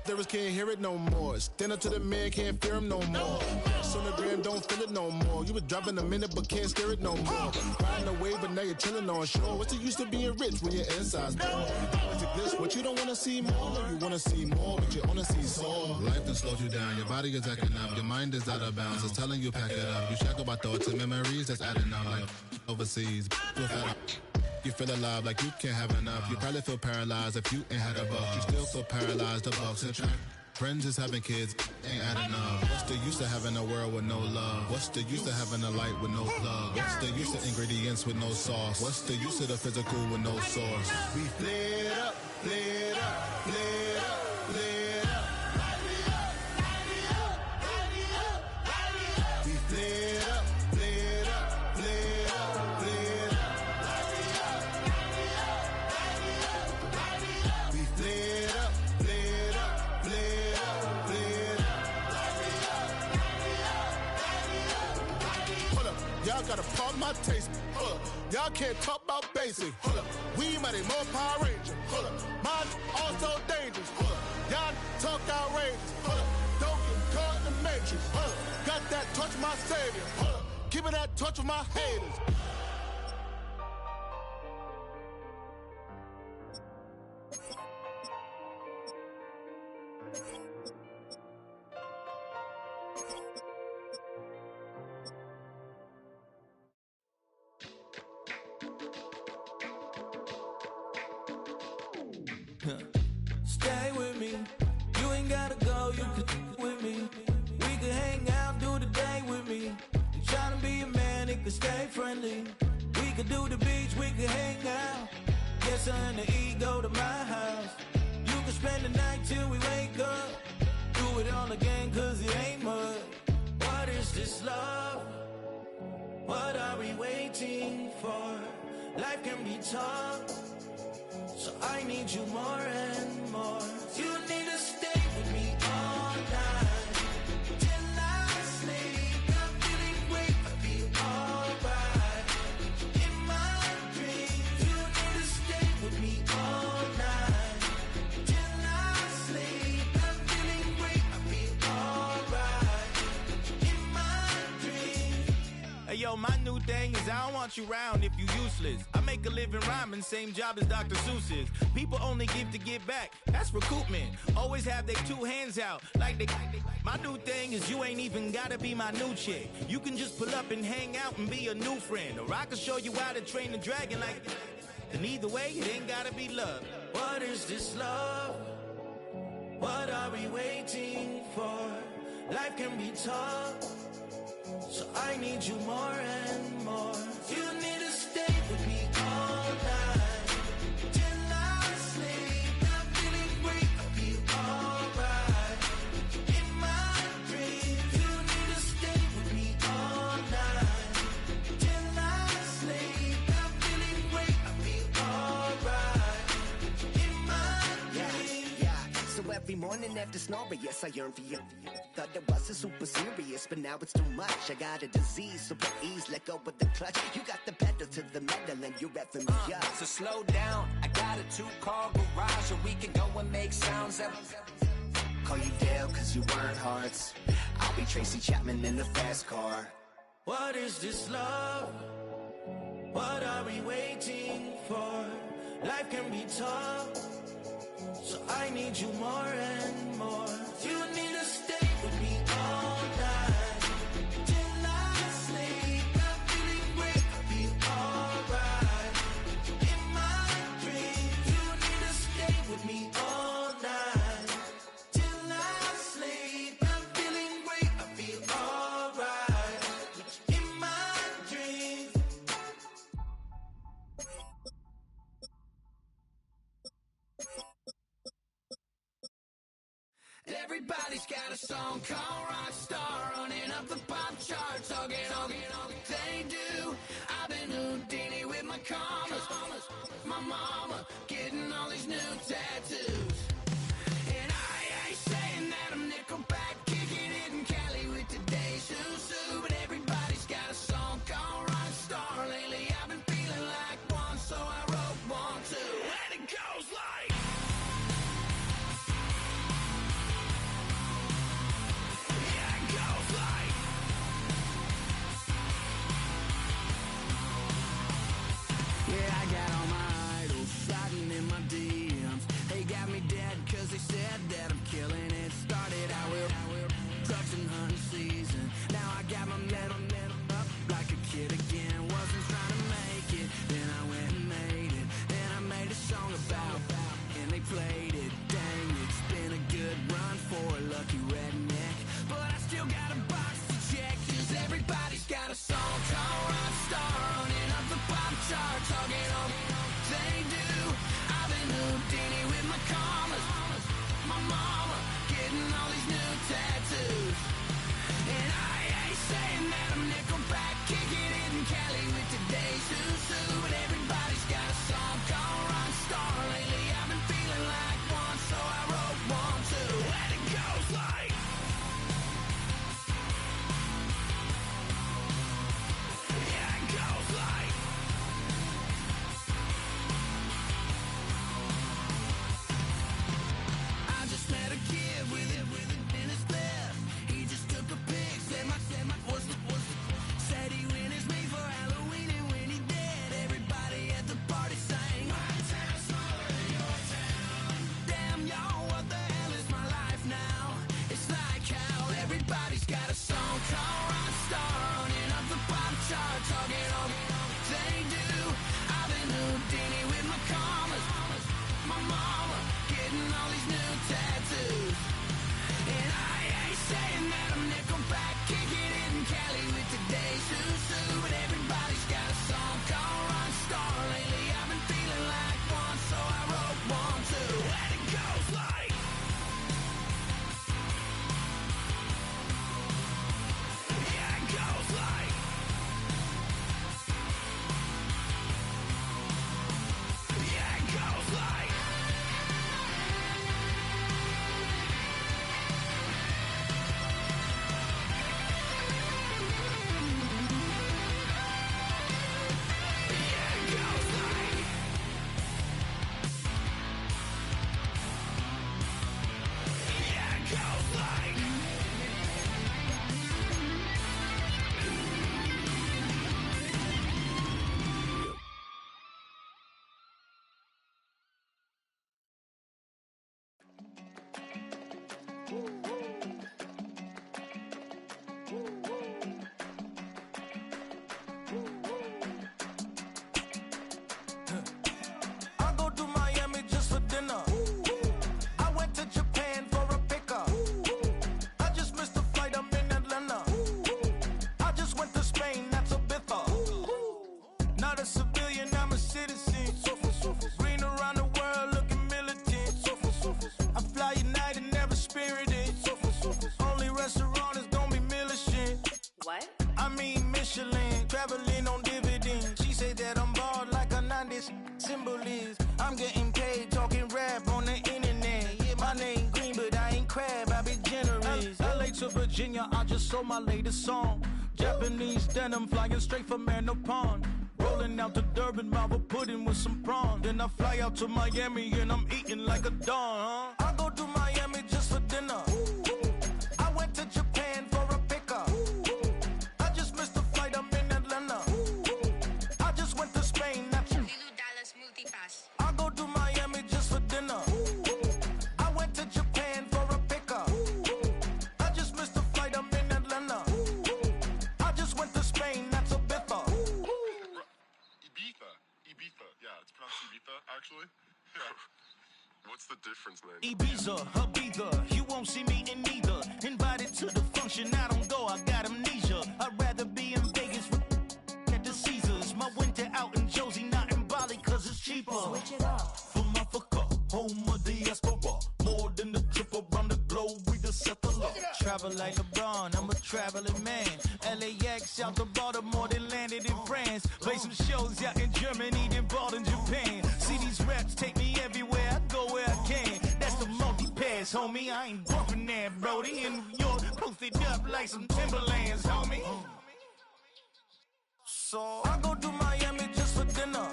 Others can't hear it no more. Stand up to the man, can't fear him no more. Sonogram don't feel it no more. You was dropping a minute but can't steer it no more. Riding the wave but now you're chilling on shore. What's the use of being rich when your inside's poor? What you don't wanna see more, no, you wanna see more, but you wanna see sore. Life done slowed you down, your body is acting up, your mind is out of bounds. It's telling you pack it up. You shackle by thoughts and memories that's adding up like overseas. You feel alive like you can't have enough. You probably feel paralyzed if you ain't had a buck. You still feel paralyzed, the bucks and track. Friends is having kids, ain't adding up. What's the use of having a world with no love? What's the use of having a light with no plug? What's the use of ingredients with no sauce? What's the use of the physical with no source? We flared up, flared up, flared up, flared up. We flared up, flared up, flared up, flared up. We flared up, flared up, flared up, flared up. Hold up, y'all gotta pump my taste. Hold up, y'all can't talk about basic. Hold up, we mighty more Power Ranger. Hold up, mine also dangerous. Hold up, y'all talk outrageous. Hold up, don't get caught in the matrix. Hold up, got that touch of my savior. Hold up, keeping that touch with my haters. Stay with me, you ain't gotta go, you can with me. We can hang out, do the day with me. You tryna be a man, it can stay friendly. We could do the beach, we can hang out. Get something to eat, go to my house. You can spend the night till we wake up. Do it all again, cause it ain't much. What is this love? What are we waiting for? Life can be tough, so I need you more and more. You need to stay with me all night till I sleep. I'm feeling great, I'll be alright. In my dreams, you need to stay with me all night till I sleep. I'm feeling great, I'll be alright. In my dreams. Hey yo, my new thing is I don't want you round if you useless. I make a living rhyming, same job as Dr. Seuss's. People only give to get back, that's recoupment. Always have their two hands out, like they. My new thing is you ain't even gotta be my new chick. You can just pull up and hang out and be a new friend. Or I can show you how to train the dragon like. And either way, it ain't gotta be love. What is this love? What are we waiting for? Life can be tough, so I need you more and more. You need to stay with me all night till I sleep. I'm feeling great, I'll be alright. In my dreams, you need to stay with me all night till I sleep. I'm feeling great, I'll be alright. In my dreams. Yeah. So every morning after snoring, yes, I yearn for you. Thought it wasn't super serious, but now it's too much. I got a disease, so please let go with the clutch. You got the pedal to the metal and you're reffing me up. So slow down, I got a 2-car garage, or we can go and make sounds that. Call you Dale, cause you weren't hearts. I'll be Tracy Chapman in the fast car. What is this love? What are we waiting for? Life can be tough, so I need you more and more. You need to stay with me all night till I sleep. I'm feeling great, I'll be alright. In my dreams, you need to stay with me all night till I sleep. I'm feeling great, I'll be alright. In my dreams. Everybody's got a song called Rockstar, running up the pop charts, all they do. I've been Houdini with my commas, my mama getting all these new tattoos. And I ain't saying that I'm Nickelback, kicking it in Cali with today's Susu, but everybody's got a song called Rockstar. Lately I've been feeling like one, so I wrote one too. And it goes like they said that I'm killing it. Started out with drugs and hunting season. Now I got my metal up like a kid again. Wasn't trying to make it, then I went and made it. Then I made a song about and they played it. Dang, it's been a good run for a lucky redneck, but I still got a box to check. 'Cause everybody's got a song called Rockstar, running up the pop charts, talking on they do. I've been Houdini with my commas, my mama getting all these new tattoos, and I ain't saying that I'm Nickelback, kicking it in Cali with today's Susu. But everybody's got a song called Rockstar. Lately I've been feeling like one, so I wrote one too. And it goes like, yeah, it goes like, I just met a kid with it in his left. He just took a pic, said my said he witnessed me for Halloween, and when he did, everybody at the party sang, my town's smaller than your town. Damn, y'all, what the hell is my life now? It's like how everybody's got a song called Rockstar, running up the pop chart, talking all they do. I've been Houdini with my commas, my mama getting all these new tattoos, and I ain't saying that I'm Nickelback, kicking it in Cali with today's Susu. But everybody's got a song called Rockstar. Lately I've been feeling like one, so I wrote one too. And it goes like, yeah, it goes like, yeah, it goes like. I go to Miami just for dinner. I went to Japan for a pickup. I just missed the flight, I'm in Atlanta. I just went to Spain, that's a Ibiza. Not a civilian, I'm a citizen. Green around the world, looking militant. I fly United, never spirited. Only restaurant is gonna be Michelin. What? I mean Michelin, traveling on dividends. She said that I'm bald like a 90s symbol is. I'm getting paid talking rap on the internet. Yeah, my name green, but I ain't crab, I be generous. LA to Virginia, I just sold my latest song. Japanese denim flying straight from Pond. Rolling out to Durban, mouth a pudding with some prawns. Then I fly out to Miami and I'm eating like a don, huh? I go to Miami just for dinner. I went to Japan for a pickup. I just missed the flight, I'm in Atlanta. I just went to Spain, that's Dallas Multipass. I go to Miami just for dinner. I went to Japan for a pickup. I just missed the flight, I'm in Atlanta. I just went to Spain, that's a Ibiza. Ibiza. Yeah, it's pronounced Ibiza, actually. What's the difference, man? Ibiza, Ibiza, you won't see me in neither. Invited to the function, I don't go, I got amnesia. I'd rather be in Vegas at the Caesars. My winter out in Josie, not in Bali, cause it's cheaper. Switch it up. From Africa, home of diaspora. More than the trip around the globe, we the settler. Travel like LeBron, I'm a traveling man. LAX out to Baltimore, then landed in France. Play some shows out in Germany, then bought in Japan. See these raps take me everywhere, I go where I can. That's the multi-pass, homie, I ain't bumping that, Brody. In New York, posted up like some Timberlands, homie. So I go to Miami just for dinner.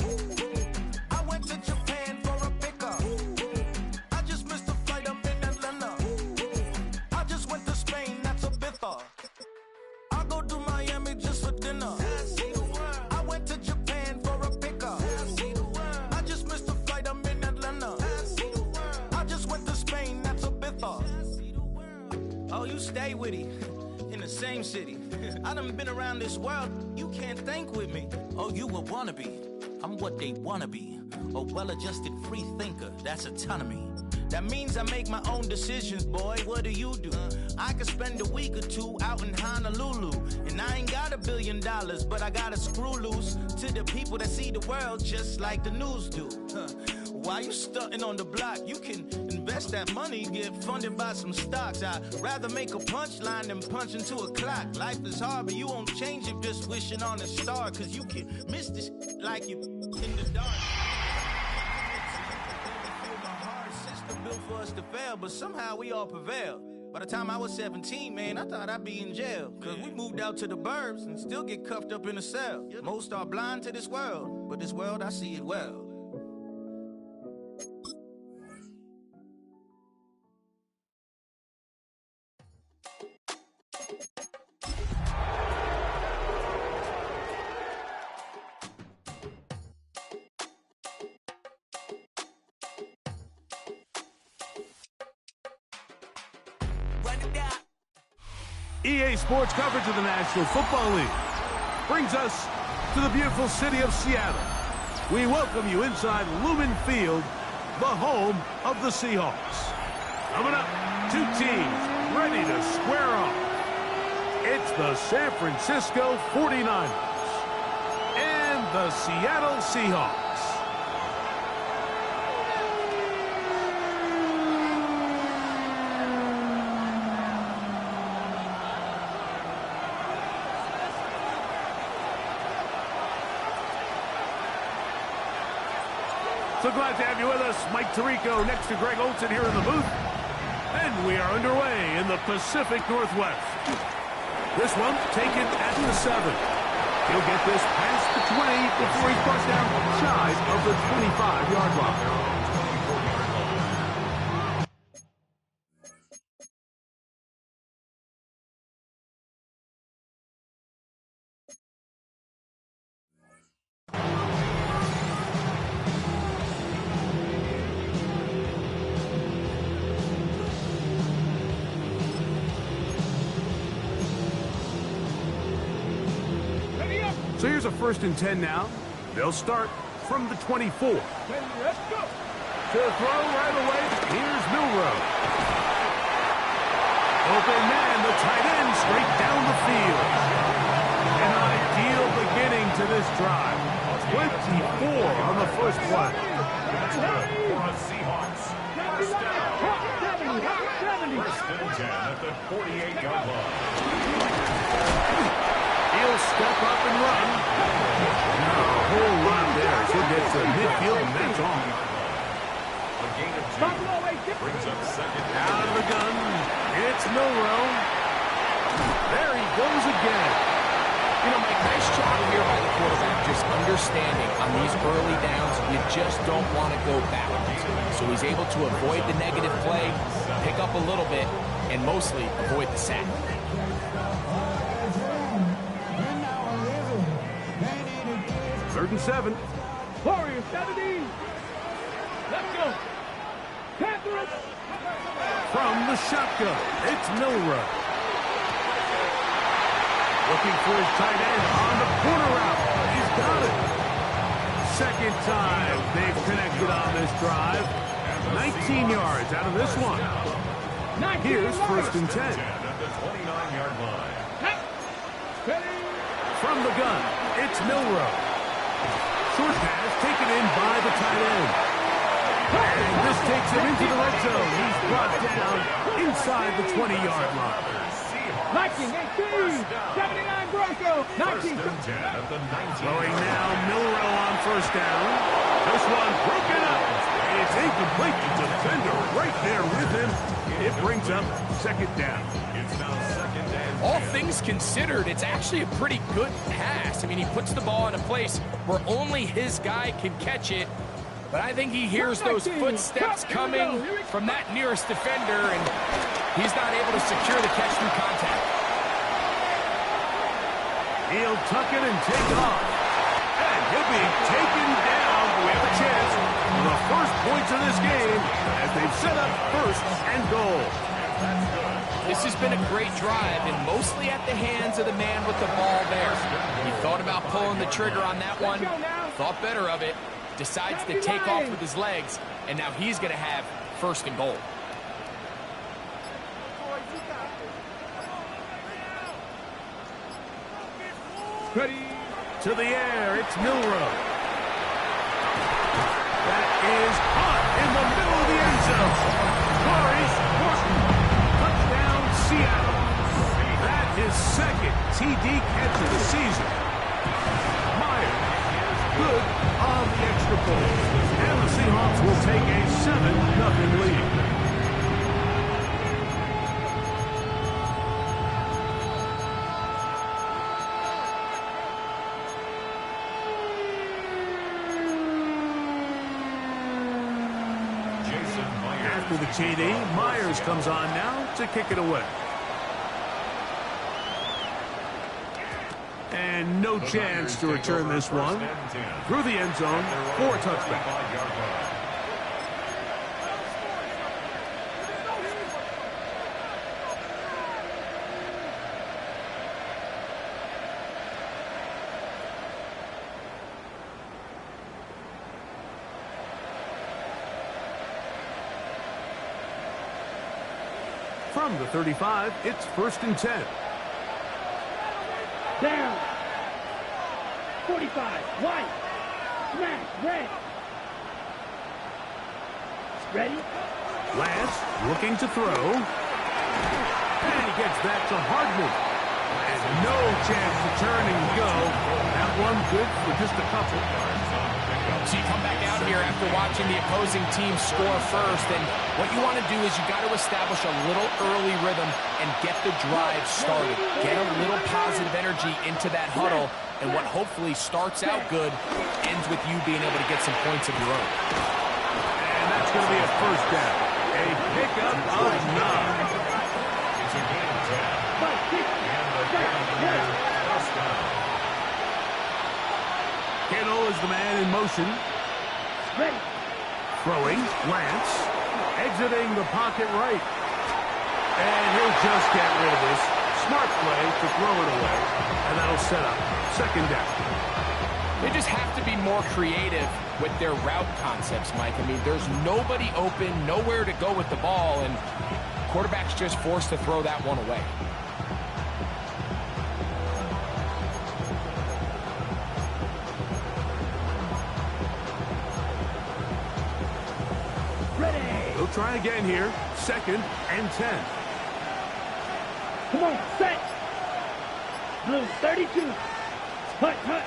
I went to Japan for a pickup. I just missed the flight, I'm in Atlanta. I just went to Spain, that's a Ibiza. I go to Miami just for dinner. I went to Japan for a pickup. I just missed the flight, I'm in Atlanta. I just went to Spain, Oh, you stay with him in the same city. I done been around this world, you can't think with me. Oh, you a wannabe, I'm what they wanna be. A well-adjusted free thinker, that's autonomy. That means I make my own decisions, boy, what do you do? I could spend a week or two out in Honolulu, and I ain't got $1 billion, but I got a screw loose to the people that see the world just like the news do. While you stunting on the block, you can invest that money, get funded by some stocks. I'd rather make a punchline than punch into a clock. Life is hard, but you won't change it just wishing on a star, cause you can miss this like you in the dark. Built for us to fail, but somehow we all prevail. By the time I was 17, man, I thought I'd be in jail. Cause we moved out to the burbs and still get cuffed up in a cell. Most are blind to this world, but this world, I see it well. EA Sports coverage of the National Football League brings us to the beautiful city of Seattle. We welcome you inside Lumen Field, the home of the Seahawks. Coming up, two teams ready to square off. It's the San Francisco 49ers and the Seattle Seahawks. So glad to have you with us. Mike Tirico next to Greg Olson here in the booth. And we are underway in the Pacific Northwest. This one taken at the 7. He'll get this past the 20 before he's pushed down shy of the 25-yard line. So here's a 1st and 10 now. They'll start from the 24. Let's go. To throw right away, here's Milrow. Open man, the tight end, straight down the field. An ideal beginning to this drive. 24 on the first play. That's good for the Seahawks. First down. 1st and 10 at the 48-yard line. He'll step up and run. Not a whole lot there. He'll get to midfield, and that's all. A gain of 2 brings up 2nd. Out of the gun. It's Milrow. There he goes again. You know, Mike, nice job here by the quarterback, just understanding on these early downs, you just don't want to go backwards. So he's able to avoid the negative play, pick up a little bit, and mostly avoid the sack. 3rd and 7. Warriors 17. Let's go. Panthers. From the shotgun, it's Milrow. Looking for his tight end on the corner route. He's got it. 2nd time they've connected on this drive. 19 yards out of this one. Here's 1st and 10. At the 29-yard line. From the gun, it's Milrow. Short pass taken in by the tight end. And this takes him into the red zone. He's brought down inside the 20-yard line. 19, 18, 79 Broncos, 19. Throwing now, Milrow on 1st down. This one broken up. It's incomplete. The defender right there with him. It brings up 2nd down. It's now 2nd and 10. All things considered, it's actually a pretty good pass. I mean, he puts the ball in a place where only his guy can catch it. But I think he hears those footsteps coming from that nearest defender, and he's not able to secure the catch through contact. He'll tuck it and take off. And he'll be taken down with a chance for the first points of this game as they've set up 1st and goal. This has been a great drive, and mostly at the hands of the man with the ball there. He thought about pulling the trigger on that one, thought better of it, decides to take off with his legs, and now he's going to have first and goal. Ready. To the air, it's Milrow. That is caught in the middle of the end zone. Corey's touchdown, Seattle. That is second TD catch of the season. Myers, good on the extra point. And the Seahawks will take a 7-0 lead. After the TD, Myers comes on now to kick it away. And no chance to return this one. Through the end zone for a touchback. From the 35, it's 1st and 10. Down. 45. White. Smash. Red. Ready? Lance looking to throw. And he gets that to Hardman. And no chance to turn and go. That one good for just a couple. So you come back out here after watching the opposing team score first, and what you want to do is you got to establish a little early rhythm and get the drive started. Get a little positive energy into that huddle, and what hopefully starts out good ends with you being able to get some points of your own. And that's going to be a first down. A pickup of 9. It's a game 10. Kittle is the man in motion. Ready. Throwing. Lance. Exiting the pocket right. And he'll just get rid of this. Smart play to throw it away. And that'll set up second down. They just have to be more creative with their route concepts, Mike. I mean, there's nobody open, nowhere to go with the ball, and quarterback's just forced to throw that one away. They'll try again here. 2nd and 10. Come on, set. Blue 32. Hut, hut.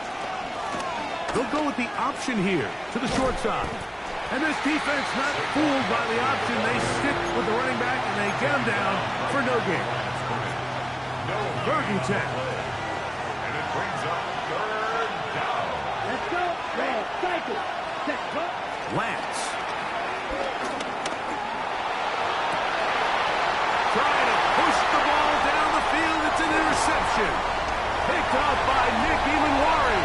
They'll go with the option here to the short side. And this defense not fooled by the option. They stick with the running back and they get him down for no gain. 3rd and 10. And it brings up 3rd down. Let's go. Red cycle. Set, go. Lance. Trying to push the ball down the field. It's an interception. Picked up by Nick Emanwari.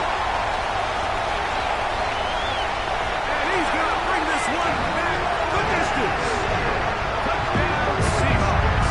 And he's going to bring this one back the distance. Touchdown, Seahawks.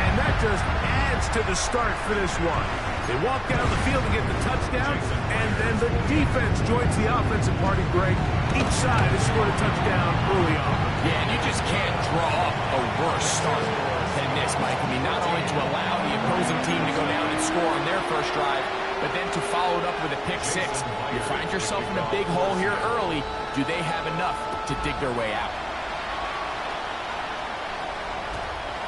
And that just adds to the start for this one. They walk down the field to get the touchdown, and then the defense joins the offensive party, Greg. Each side has scored a touchdown early on. Yeah, and you just can't draw up a worse start than this, Mike. I mean, not only to allow the opposing team to go down and score on their first drive, but then to follow it up with a pick six. You find yourself in a big hole here early. Do they have enough to dig their way out?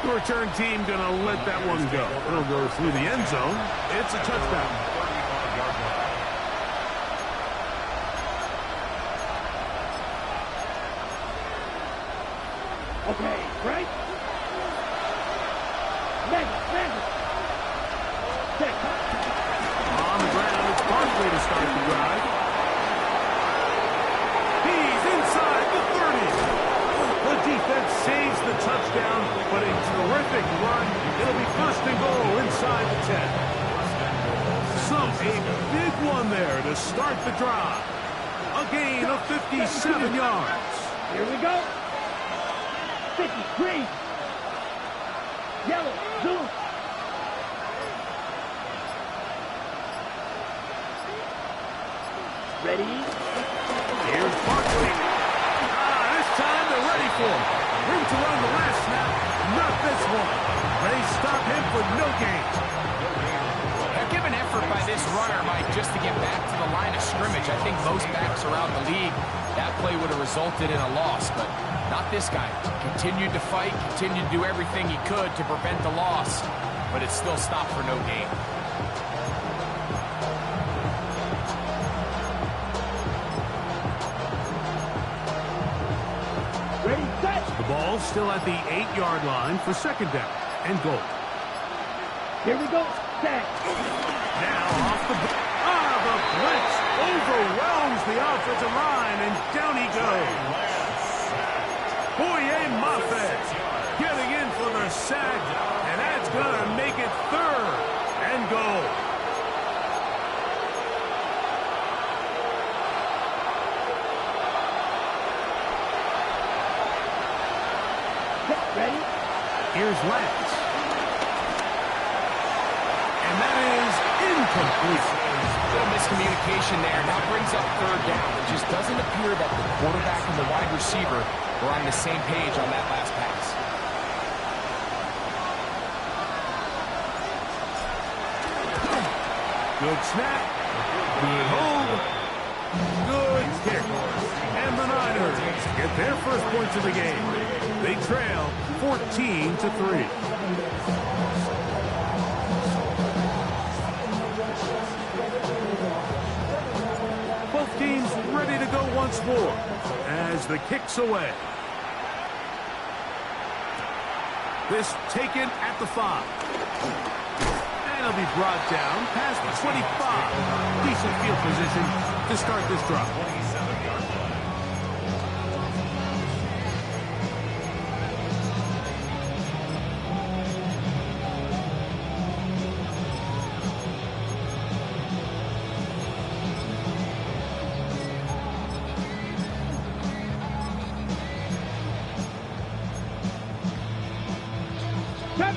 The return team going to let that one go. It'll go through the end zone. It's a touchdown. Okay, right? Magic. Set, hut. On the ground, it's Barkley to start the drive. He's inside the 30. The defense saves the touchdown, but a terrific run. It'll be 1st and goal inside the 10. A big one there to start the drive. A gain of 57 yards. Here we go. 50, green. Yellow, zoom. Ready? Here's Barkley. This time they're ready for him. Room to run the last snap. Not this one. They stop him for no gain. Now, give an effort by this runner, Mike, just to get back to the line of scrimmage. I think most backs around the league, that play would have resulted in a loss, but not this guy. Continued to fight, continued to do everything he could to prevent the loss, but it still stopped for no gain. Ready, set. The ball still at the 8-yard line for second down and goal. Here we go. Set. Now off the blitz overwhelms the offensive line, and down he goes. Boye Mafe getting in for the sack, and that's going to make it third and goal. Ready? Here's Lance. And that is incomplete. Little miscommunication there. Now brings up third down. It just doesn't appear that the quarterback and the wide receiver were on the same page on that last pass. Good snap. Good hold. Good kick. And the Niners get their first points of the game. They trail 14-3. Both teams ready to go once more as the kick's away. This taken at the 5. And it'll be brought down past the 25. Decent field position to start this drive. 27-yard line.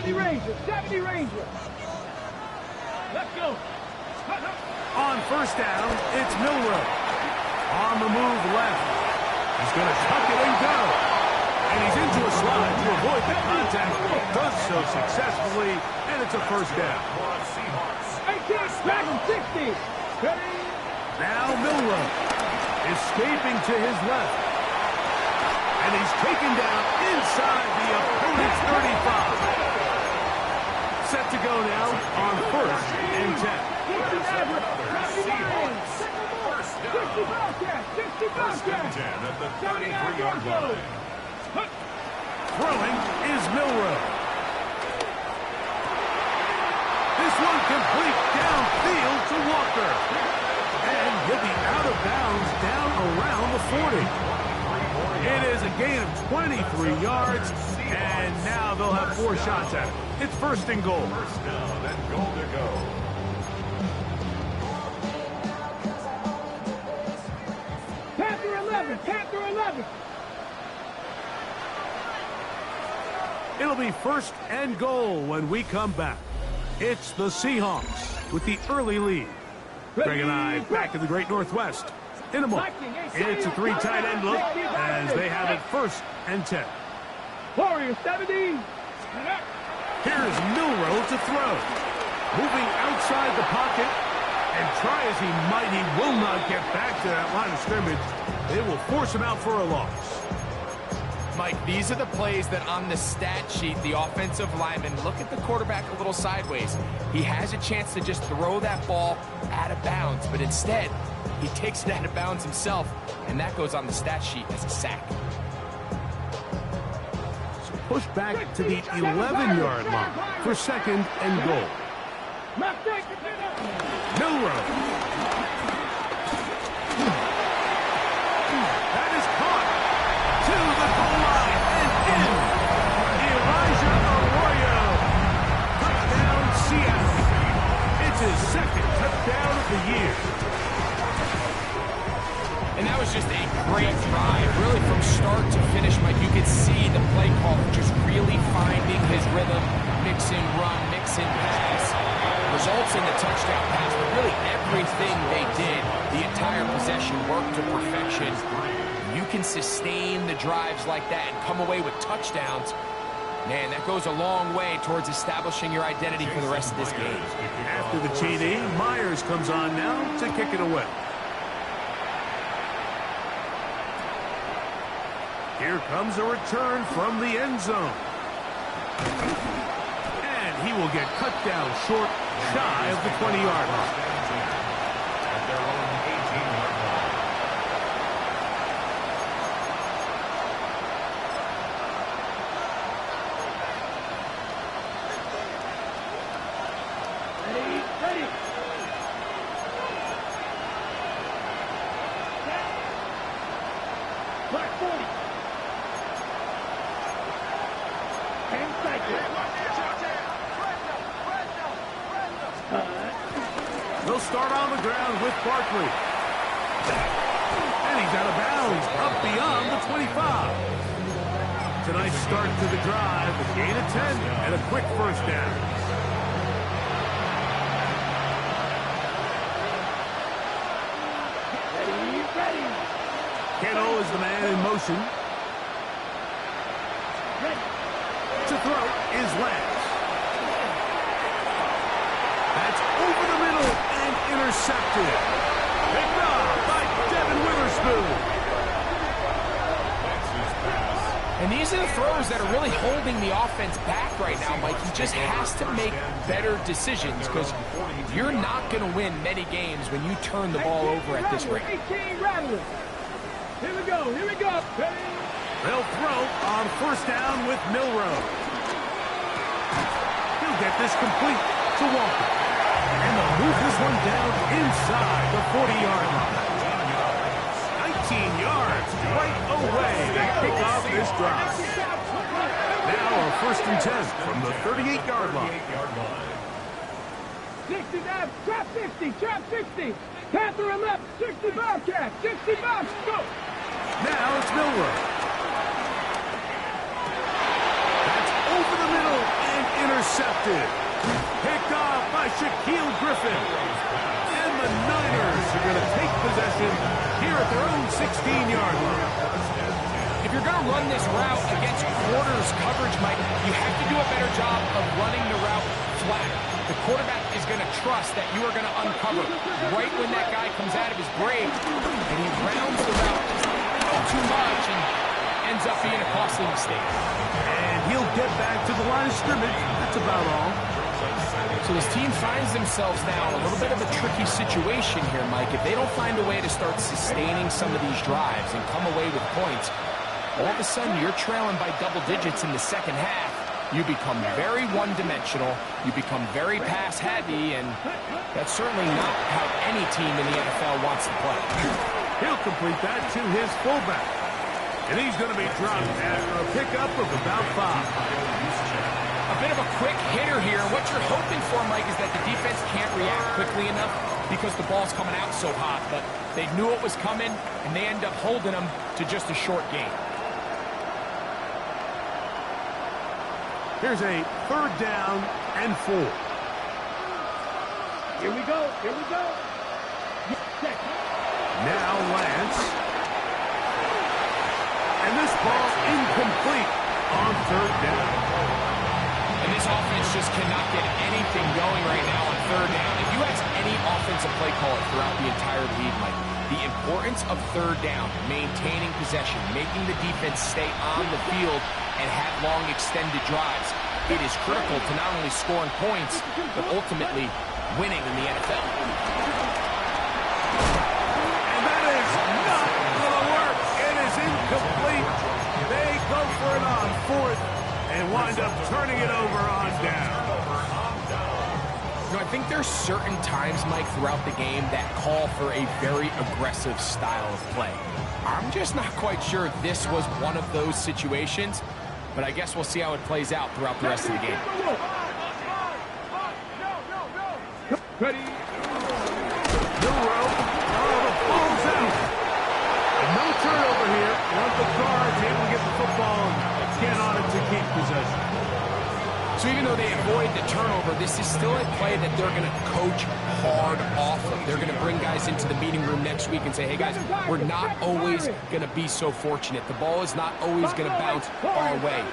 Ranger, 70 Ranger. Let's go. On first down, it's Milrow. On the move left. He's going to tuck it and go. And he's into a slide to avoid the contact. Does so successfully, and it's a first down. 18, back 60. Ready? Now Milrow escaping to his left. And he's taken down inside the opponent's 35. Set to go now on first and 10. Throwing is Milrow. This one complete downfield to Walker. And he'll be out of bounds down around the 40. It is a gain of 23 yards, and now they'll have 4 shots at it. It's first and goal. First down and goal to go. Panther 11, Panther 11. It'll be first and goal when we come back. It's the Seahawks with the early lead. Greg and I back in the Great Northwest. In a moment, it's a 3 tight end look as they have it first and 10. Warrior 70. Here's Milrow to throw. Moving outside the pocket, and try as he might, he will not get back to that line of scrimmage. They will force him out for a loss. Mike, these are the plays that on the stat sheet, the offensive linemen look at the quarterback a little sideways. He has a chance to just throw that ball out of bounds, but instead, he takes it out of bounds himself, and that goes on the stat sheet as a sack. So push back to the 11-yard line for second and goal. Milrow. That is caught to the goal line and in. Elijah Arroyo. Touchdown, Seattle. It's his second touchdown of the year. And that was just a great drive, really from start to finish, Mike. You could see the play call decent pass, results in the touchdown pass, but really everything they did, the entire possession worked to perfection. You can sustain the drives like that and come away with touchdowns. Man, that goes a long way towards establishing your identity for the rest of this game. After the TD, Myers comes on now to kick it away. Here comes a return from the end zone. And he will get cut down short, shy of the 20-yard line. At their own 18-yard line. Ready. Mark 40. And cycle. They'll start on the ground with Barkley. And he's out of bounds, up beyond the 25. Tonight's start to the drive, a gain of 10 and a quick first down. Ready. Kittle is the man in motion. Ready. To throw is Lance. That's over the middle and intercepted. Picked up by Devin Witherspoon. And these are the throws that are really holding the offense back right now, Mike. He just has to make better decisions because you're not going to win many games when you turn the ball over at this rate. 18 rattling. Here we go. Ready. They'll throw on first down with Milrow. He'll get this complete to Walker. And they'll move this one down inside the 40-yard line. 19 yards right away to kick off this drive. Now a first and 10 from the 38-yard line. 60 down, trap 60. Panther and left, 60 Bobcat, 60 Bob, go. Now it's Milrow. That's over the middle and intercepted. Picked off by Shaquille Griffin. And the Niners are going to take possession here at their own 16-yard line. If you're going to run this route against quarters coverage, Mike, you have to do a better job of running the route flat. The quarterback is going to trust that you are going to uncover right when that guy comes out of his break, and he rounds the route too much and ends up being a costly mistake. And he'll get back to the line of scrimmage. That's about all. So this team finds themselves now in a little bit of a tricky situation here, Mike. If they don't find a way to start sustaining some of these drives and come away with points, all of a sudden you're trailing by double digits in the second half. You become very one-dimensional, you become very pass-heavy, and that's certainly not how any team in the NFL wants to play. He'll complete that to his fullback. And he's going to be dropped after a pickup of about 5. A bit of a quick hitter here. What you're hoping for, Mike, is that the defense can't react quickly enough because the ball's coming out so hot. But they knew it was coming, and they end up holding them to just a short gain. Here's a third down and 4. Here we go. Now Lance. And this ball incomplete on third down. And this offense just cannot get anything going right now on third down. If you ask any offensive play caller throughout the entire league, Mike, the importance of third down, maintaining possession, making the defense stay on the field and have long extended drives, it is critical to not only scoring points, but ultimately winning in the NFL. And that is not going to work. It is incomplete. They go for it on fourth and wind up turning it over on down. You know, I think there's certain times, Mike, throughout the game that call for a very aggressive style of play. I'm just not quite sure this was one of those situations, but I guess we'll see how it plays out throughout the rest of the game. Ready. Milrow. Oh, the ball's out. No turnover here. Want the Cards able to get the football and get on it to keep possession. So even though they avoid the turnover, this is still a play that they're going to coach hard off of. They're going to bring guys into the meeting room next week and say, hey guys, we're not always going to be so fortunate. The ball is not always going to bounce our way.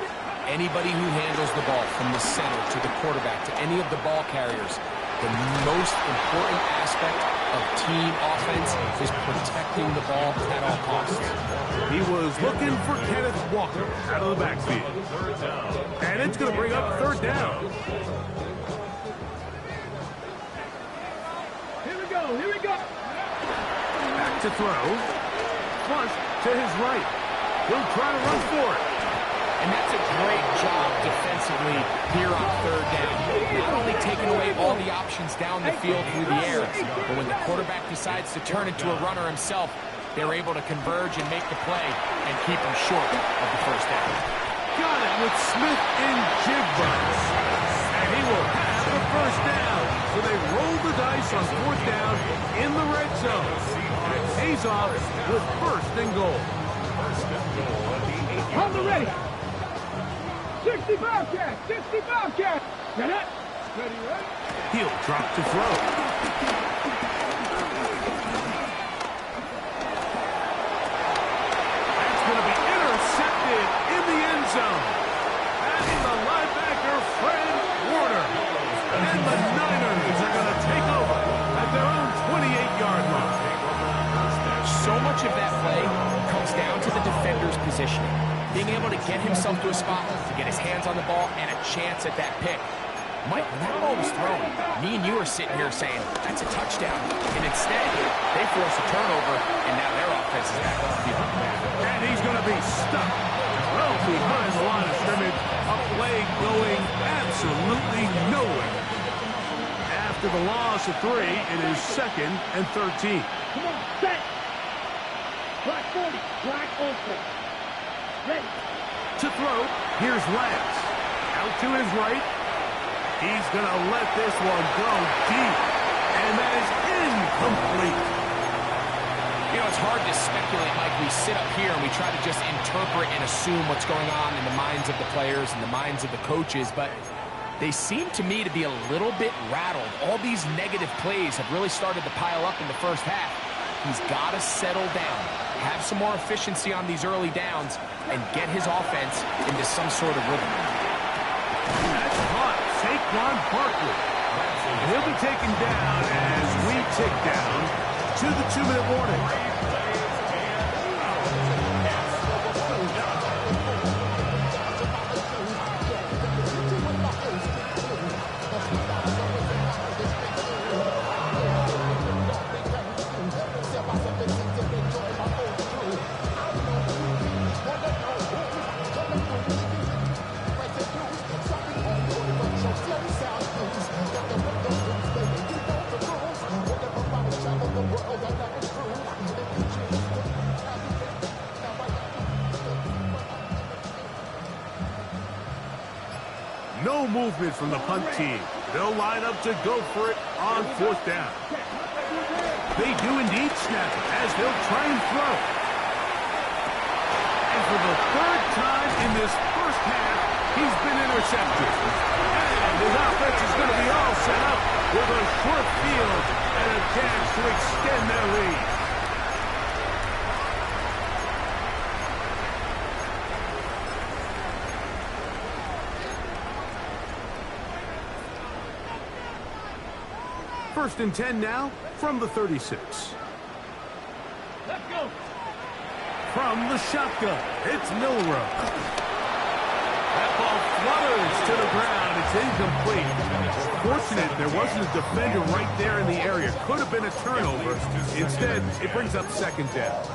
Anybody who handles the ball from the center to the quarterback to any of the ball carriers, the most important aspect of team offense is protecting the ball at all costs. He was looking for Kenneth Walker out of the backfield. And it's going to bring up third down. Here we go, here we go. Back to throw. Flush to his right. He'll try to run for it. And that's a great job defensively here on third down. Not only taking away all the options down the field through the air, but when the quarterback decides to turn into a runner himself, they're able to converge and make the play and keep him short of the first down. Got it with Smith in Jigbus. And he will have the first down. So they roll the dice on fourth down in the red zone. And it pays off with first and goal. On the ready. 60 Bobcat, 60 Bobcat. Got it? Ready, ready? He'll drop to throw. That's going to be intercepted in the end zone. That's the linebacker, Fred Warner. And the Niners are going to take over at their own 28-yard line. So much of that play comes down to the defender's positioning. Being able to get himself to a spot, to get his hands on the ball, and a chance at that pick. Mike, when that ball was thrown, me and you are sitting here saying, that's a touchdown. And instead, they force a turnover, and now their offense is back on the field. And he's going to be stuck well behind the line of scrimmage. A play going absolutely nowhere. After the loss of 3, it is 2nd and 13. Come on, set. Black 40, black open. Ready. To throw, here's Lance. Out to his right. He's going to let this one go deep. And that is incomplete. You know, it's hard to speculate, Mike. We sit up here and we try to just interpret and assume what's going on in the minds of the players and the minds of the coaches, but they seem to me to be a little bit rattled. All these negative plays have really started to pile up in the first half. He's got to settle down, have some more efficiency on these early downs, and get his offense into some sort of rhythm. That's hot. Saquon Barkley. He'll be taken down as we tick down to the 2-minute warning. No movement from the punt team. They'll line up to go for it on fourth down. They do indeed snap it as they'll try and throw. And for the 3rd time in this first half, he's been intercepted. And his offense is going to be all set up with a short field and a chance to extend their lead. First and 10 now from the 36. Let's go. From the shotgun, it's Milrow. That ball flutters to the ground. It's incomplete. Fortunate there wasn't a defender right there in the area. Could have been a turnover. Instead, it brings up 2nd down.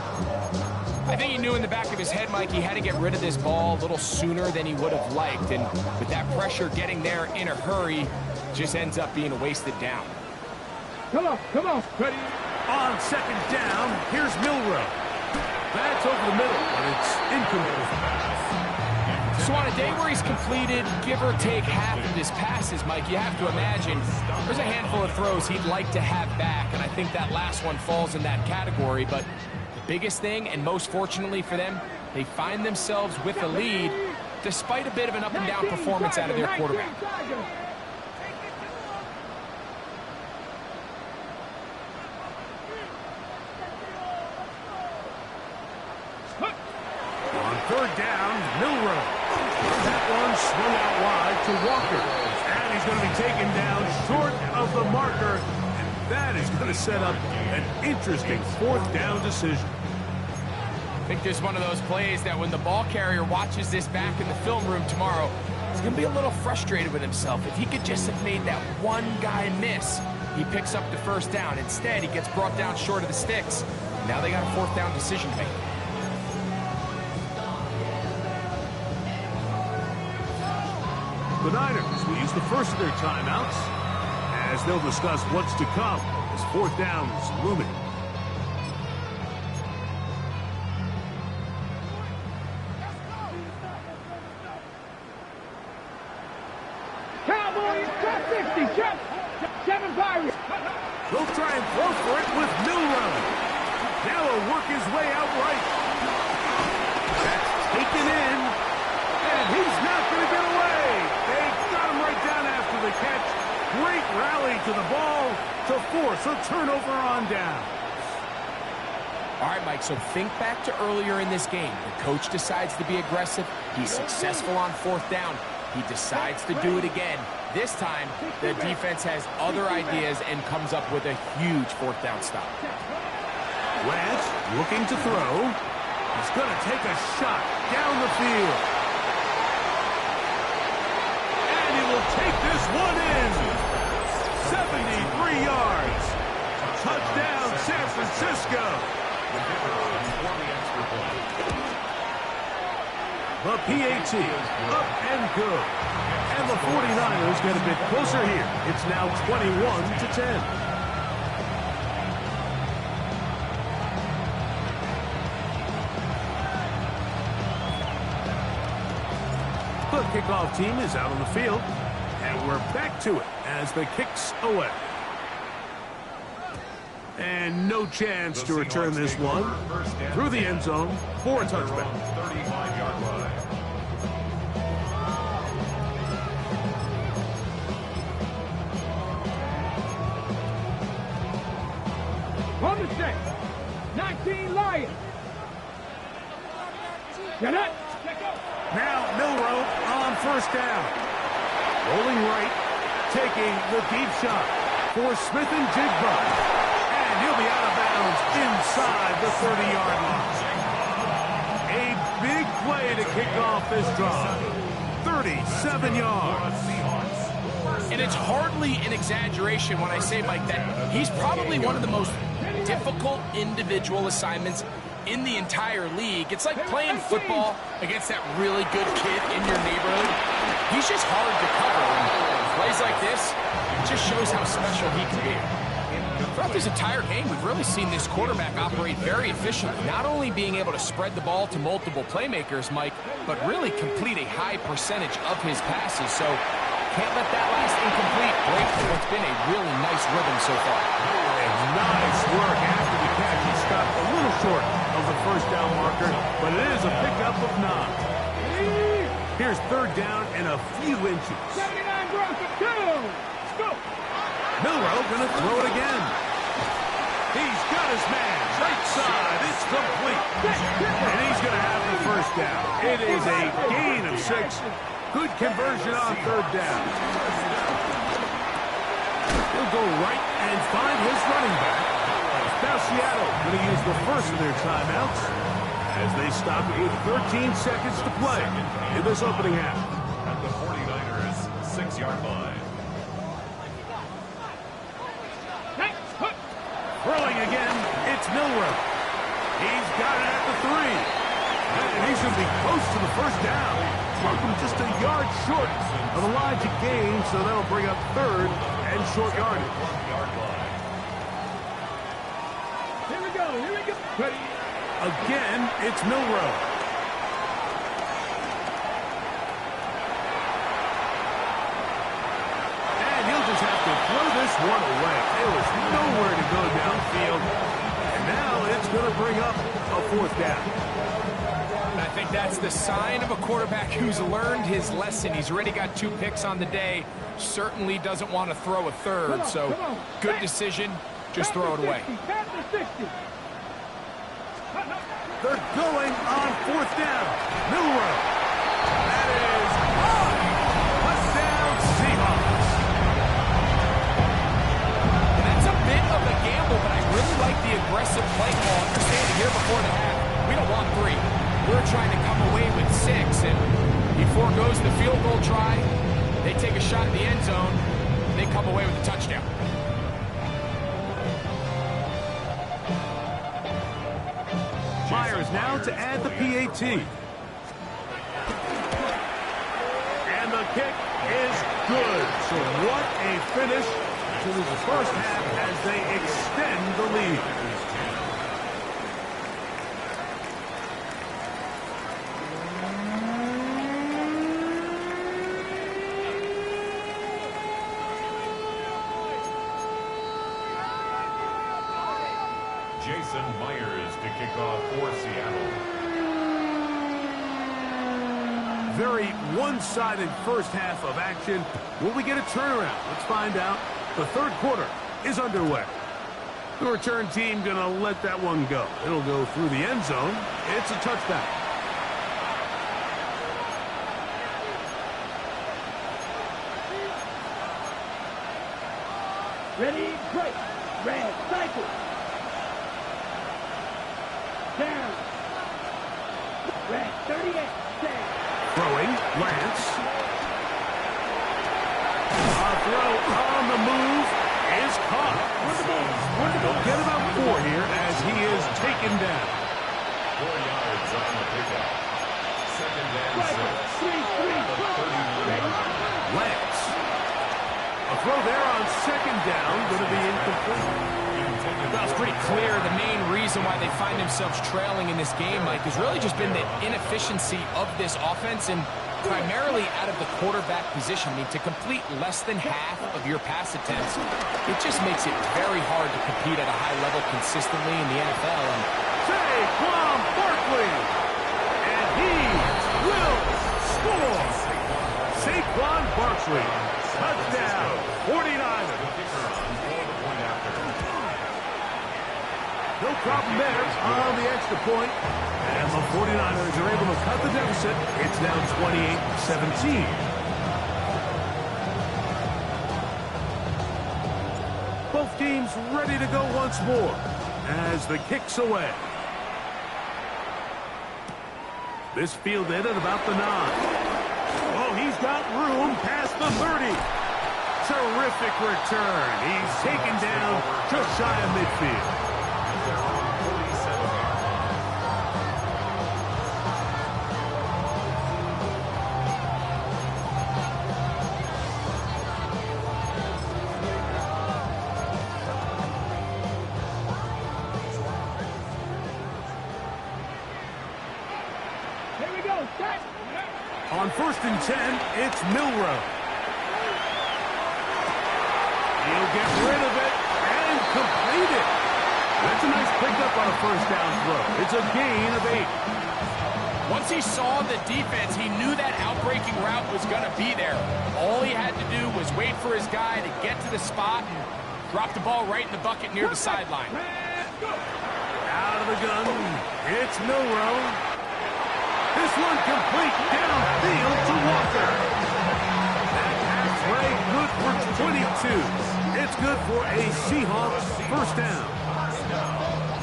I think he knew in the back of his head, Mike, he had to get rid of this ball a little sooner than he would have liked. And with that pressure getting there in a hurry, just ends up being a wasted down. Come on, ready. On 2nd down, here's Milrow. That's over the middle, and it's incomplete. So on a day where he's completed, give or take half of his passes, Mike, you have to imagine there's a handful of throws he'd like to have back, and I think that last one falls in that category. But the biggest thing, and most fortunately for them, they find themselves with a lead, despite a bit of an up-and-down performance out of their quarterback. On third down, Milroe. That one swung out wide to Walker. And he's going to be taken down short of the marker. And that is going to set up an interesting fourth down decision. I think there's one of those plays that when the ball carrier watches this back in the film room tomorrow, he's going to be a little frustrated with himself. If he could just have made that one guy miss, he picks up the first down. Instead, he gets brought down short of the sticks. Now they got a fourth down decision to make. The Niners will use the first of their timeouts as they'll discuss what's to come as fourth down is looming. Cowboys, top 50, jump. 7 Pirates. He'll try and throw for it with Milroe. Now he'll work his way out right. That's taken in, and he's not going to get away. They got him right down after the catch. Great rally to the ball to force a turnover on down. All right, Mike, so think back to earlier in this game. The coach decides to be aggressive. He's successful on fourth down. He decides to do it again. This time, the defense has other ideas and comes up with a huge fourth down stop. Wentz looking to throw. He's going to take a shot down the field. And he will take this one in. 73 yards. Touchdown, San Francisco. The PAT up and good. And the 49ers get a bit closer here. It's now 21-10. The kickoff team is out on the field, and we're back to it as the kick's away. And no chance to return this one through the end zone for a touchback. 35-yard line. On the set. 19 Lions. Get up. Now Milroe on first down. Rolling right, taking the deep shot for Smith and Jigba. And he'll be out of bounds inside the 30-yard line. A big play to kick off this drive. 37 yards. And it's hardly an exaggeration when I say, Mike, that he's probably one of the most difficult individual assignments in the entire league. It's like playing football against that really good kid in your neighborhood. He's just hard to cover. And plays like this, it just shows how special he can be. Throughout this entire game, we've really seen this quarterback operate very efficiently, not only being able to spread the ball to multiple playmakers, Mike, but really complete a high percentage of his passes. So can't let that last incomplete break what's been a really nice rhythm so far. And nice work after the catch. He stopped a little short of the first down marker, but it is a pickup of 9. Here's third down and a few inches. 79 gross of 2. Let's go. Milroe going to throw it again. He's got his man. Right side. It's complete. And he's going to have the first down. It is a gain of 6. Good conversion on third down. He'll go right and find his running back. Now Seattle going to use the first of their timeouts as they stop with 13 seconds to play in this opening half. At the 49ers 6-yard line. Throwing again, it's Milroe. He's got it at the 3. And he's going to be close to the first down. Welcome just a yard short of the line to gain, so that'll bring up third and short yardage. Here we go. Again, it's Milroe. And he'll just have to throw this one away. There was nowhere to go downfield. And now it's going to bring up a fourth down. I think that's the sign of a quarterback who's learned his lesson. He's already got 2 picks on the day. Certainly doesn't want to throw a third. So good decision. Just throw it away. They're going on 4th down. Milrow. That is on. Touchdown, Seahawks. And that's a bit of a gamble, but I really like the aggressive play call. Understand here before the half, we don't want 3. We're trying to come away with 6, and he foregoes the field goal try. They take a shot in the end zone. They come away with a touchdown. Myers now to add the PAT. And the kick is good. So what a finish to the first half as they extend the lead. Jason Myers to kick off for Seattle. Very one-sided first half of action. Will we get a turnaround? Let's find out. The 3rd quarter is underway. The return team going to let that one go. It'll go through the end zone. It's a touchback. Ready, break. Red, cycle. Down. Red, 38, down. Throwing, Lance. A throw on the move is caught. They'll get about 4 here as he is taken down. 4 yards on the pickup. 2nd and 6. Lance. A throw there on 2nd down, going to be incomplete. Well, it's pretty clear the main reason why they find themselves trailing in this game, Mike, has really just been the inefficiency of this offense and primarily out of the quarterback position. I mean, to complete less than half of your pass attempts, it just makes it very hard to compete at a high level consistently in the NFL. And Saquon Barkley, and he will score. Saquon Barkley, touchdown, 49ers. No problem there on the extra point. And the 49ers are able to cut the deficit. It's now 28-17. Both teams ready to go once more as the kick's away. This fielded at about the 9. Oh, he's got room past the 30. Terrific return. He's taken down just shy of midfield. On 1st and 10, it's Milrow. He'll get rid of it and complete it. That's a nice pickup on a 1st down throw. It's a gain of 8. Once he saw the defense, he knew that outbreaking route was going to be there. All he had to do was wait for his guy to get to the spot and drop the ball right in the bucket near the sideline. Out of the gun, it's Milrow. This one complete downfield to Walker. That pass play good for 22. It's good for a Seahawks 1st down.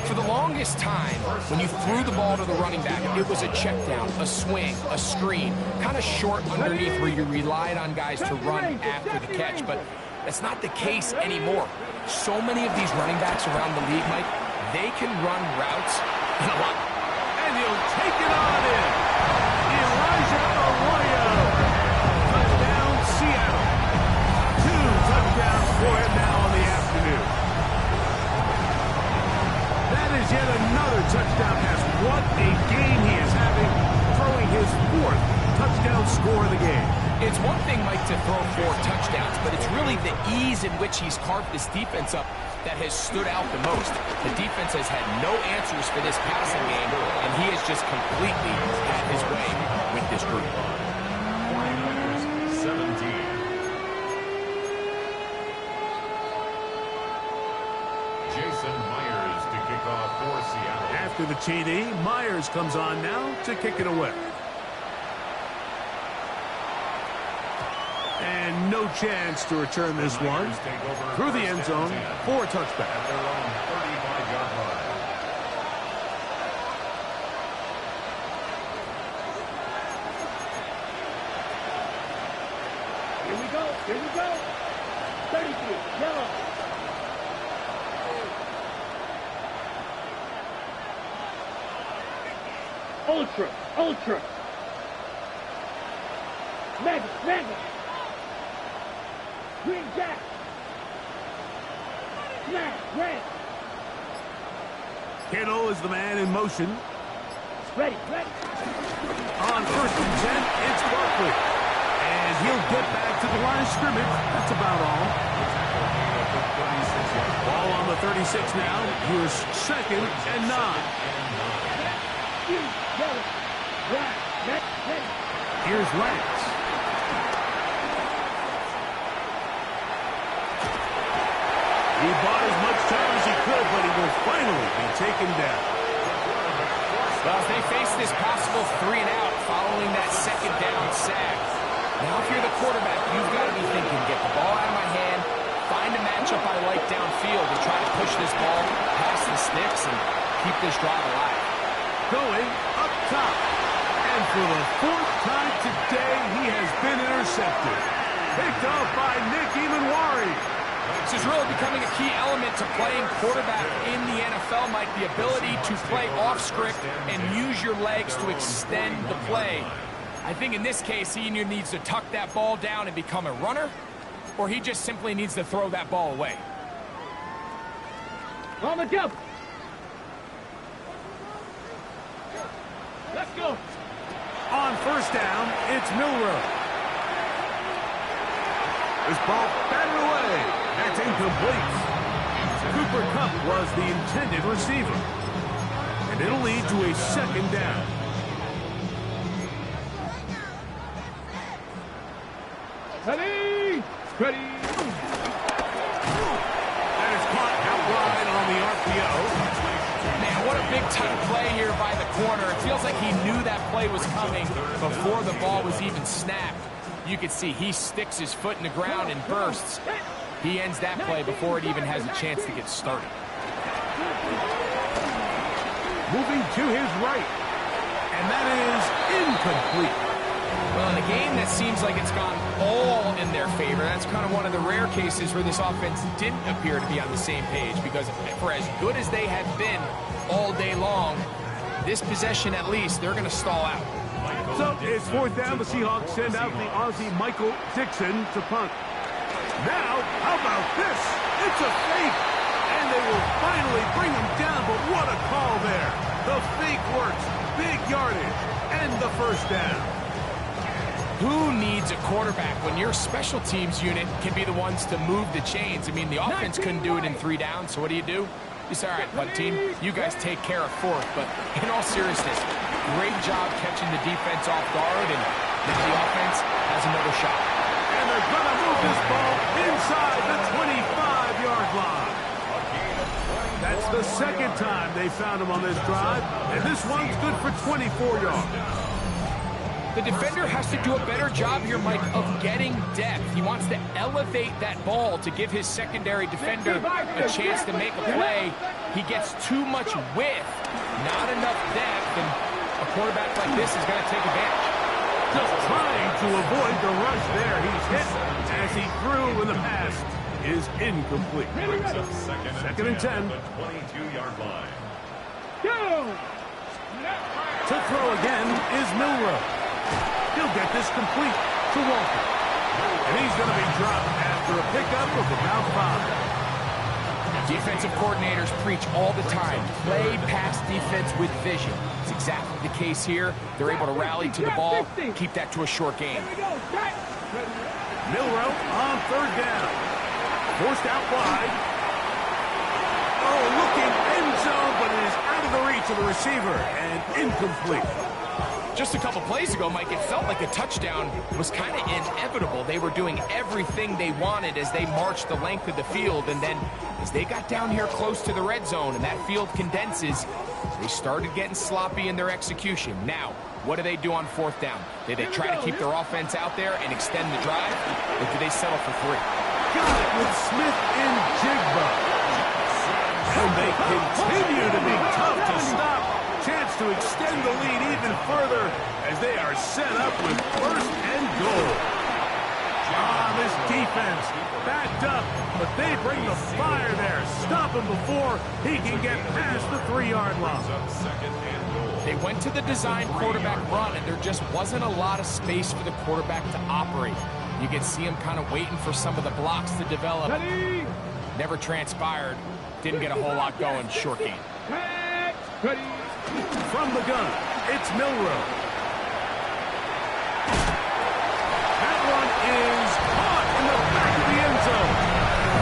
For the longest time, when you threw the ball to the running back, it was a check down, a swing, a screen, kind of short underneath where you relied on guys to run after the catch. But that's not the case anymore. So many of these running backs around the league, Mike, they can run routes in a lot. And he'll take it on in. Elijah Arroyo. Touchdown, Seattle. 2 touchdowns for him now on the afternoon. That is yet another touchdown pass. What a game he is having, throwing his 4th touchdown score of the game. It's one thing, Mike, to throw 4 touchdowns, but it's really the ease in which he's carved this defense up. that has stood out the most. The defense has had no answers for this passing game, and he has just completely had his way with this group. 17. Jason Myers to kick off for Seattle. After the TD, Myers comes on now to kick it away. And no chance to return this one through the end zone for a touchback. At their own 35-yard line. Here we go. Here we go. 33. Yellow. Ultra. Ultra. Mega. Mega. Green Jack. Smash. Red. Kittle is the man in motion. Ready. Ready. On 1st and 10, it's Barkley. And he'll get back to the line of scrimmage. That's about all. Ball on the 36 now. Here's 2nd and 9. Here's Lance. He bought as much time as he could, but he will finally be taken down. Well, as they face this possible 3 and out following that 2nd down sack. Now, if you're the quarterback, you've got to be thinking, get the ball out of my hand, find a matchup I like downfield to try to push this ball past the sticks and keep this drive alive. Going up top. And for the 4th time today, he has been intercepted. Picked off by Nick Emanwari. This is really becoming a key element to playing quarterback in the NFL, Mike, the ability to play off script and use your legs to extend the play. I think in this case, he either needs to tuck that ball down and become a runner, or he just simply needs to throw that ball away. On the jump. Let's go. On 1st down, it's Milroe. This ball batted away. That's incomplete. Cooper Kupp was the intended receiver. And it'll lead to a 2nd down. Ready. Ready. That is caught out wide on the RPO. Man, what a big time play here by the corner. It feels like he knew that play was coming before the ball was even snapped. You can see he sticks his foot in the ground and bursts. He ends that play before it even has a chance to get started. Moving to his right. And that is incomplete. Well, in a game that seems like it's gone all in their favor, that's kind of one of the rare cases where this offense didn't appear to be on the same page, because for as good as they have been all day long, this possession at least, they're going to stall out. So it's 4th down. The Seahawks send out the Aussie Michael Dixon to punt. Now, how about this? It's a fake. And they will finally bring him down, but what a call there. The fake works. Big yardage. And the 1st down. Who needs a quarterback when your special teams unit can be the ones to move the chains? I mean, the offense couldn't do it in 3 downs, so what do? You say, all right, punt team, you guys take care of 4th. But in all seriousness, great job catching the defense off guard, and now the offense has another shot. And they're going to move this ball inside the 25-yard line. That's the 2nd time they found him on this drive, and this one's good for 24 yards. The defender has to do a better job here, Mike, of getting depth. He wants to elevate that ball to give his secondary defender a chance to make a play. He gets too much width, not enough depth, and a quarterback like this is going to take advantage. Just trying to avoid the rush there. He's hit as he threw, and the pass is incomplete. Brings up 2nd and 10. 10. The 22-yard line. Go. To throw again is Milroe. He'll get this complete to Walker. And he's going to be dropped after a pickup of about 5. Defensive coordinators preach all the time, play pass defense with vision. It's exactly the case here. They're able to rally to the ball, keep that to a short game. Milroe on 3rd down. Forced out wide. Oh, looking end zone, but it is out of the reach of the receiver and incomplete. Just a couple plays ago, Mike, it felt like a touchdown was kind of inevitable. They were doing everything they wanted as they marched the length of the field, and then as they got down here close to the red zone and that field condenses, they started getting sloppy in their execution. Now, what do they do on fourth down? Do they try to keep their offense out there and extend the drive, or do they settle for 3? Got it with Smith and Jigba. And they continue to be tough to stop. Chance to extend the lead even further as they are set up with first and goal. This defense backed up, but they bring the fire there. Stop him before he can get past the 3-yard line. They went to the design quarterback run, and there just wasn't a lot of space for the quarterback to operate. You could see him kind of waiting for some of the blocks to develop. Never transpired. Didn't get a whole lot going. Short game. From the gun, it's Milrow. That one is caught in the back of the end zone.